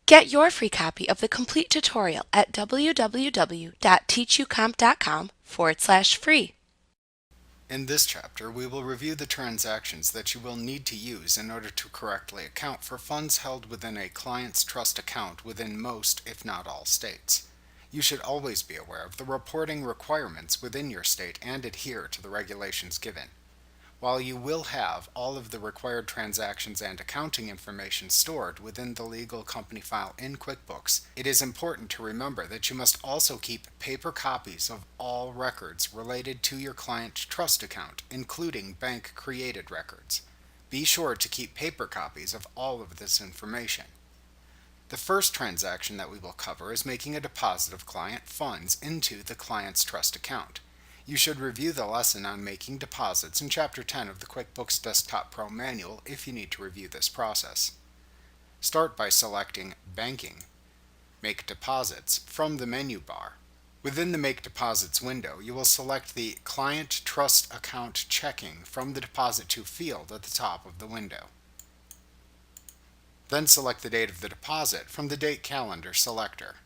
Get your free copy of the complete tutorial at www.teachucomp.com/free. In this chapter, we will review the transactions that you will need to use in order to correctly account for funds held within a client's trust account within most, if not all, states. You should always be aware of the reporting requirements within your state and adhere to the regulations given. While you will have all of the required transactions and accounting information stored within the legal company file in QuickBooks, it is important to remember that you must also keep paper copies of all records related to your client trust account, including bank-created records. Be sure to keep paper copies of all of this information. The first transaction that we will cover is making a deposit of client funds into the client's trust account. You should review the lesson on making deposits in Chapter 10 of the QuickBooks Desktop Pro Manual if you need to review this process. Start by selecting Banking, Make Deposits from the menu bar. Within the Make Deposits window, you will select the Client Trust Account Checking from the Deposit To field at the top of the window. Then select the date of the deposit from the Date Calendar selector.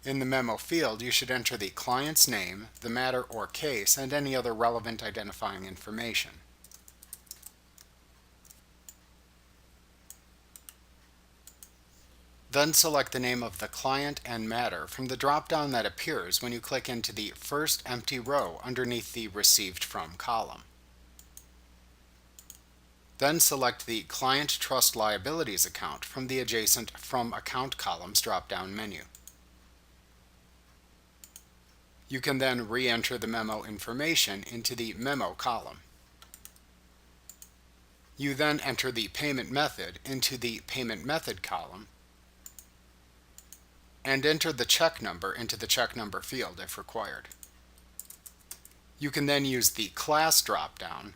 In the memo field, you should enter the client's name, the matter or case, and any other relevant identifying information. Then select the name of the client and matter from the drop-down that appears when you click into the first empty row underneath the Received From column. Then select the Client Trust Liabilities account from the adjacent From Account columns drop-down menu. You can then re-enter the memo information into the Memo column. You then enter the payment method into the Payment Method column and enter the check number into the check number field if required. You can then use the Class drop-down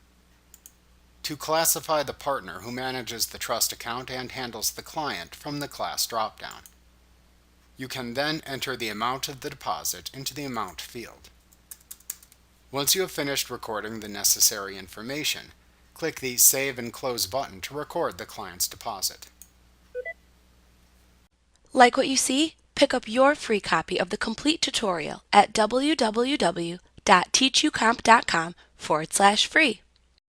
to classify the partner who manages the trust account and handles the client from the Class drop-down. You can then enter the amount of the deposit into the Amount field. Once you have finished recording the necessary information, click the Save and Close button to record the client's deposit. Like what you see? Pick up your free copy of the complete tutorial at www.teachucomp.com/free.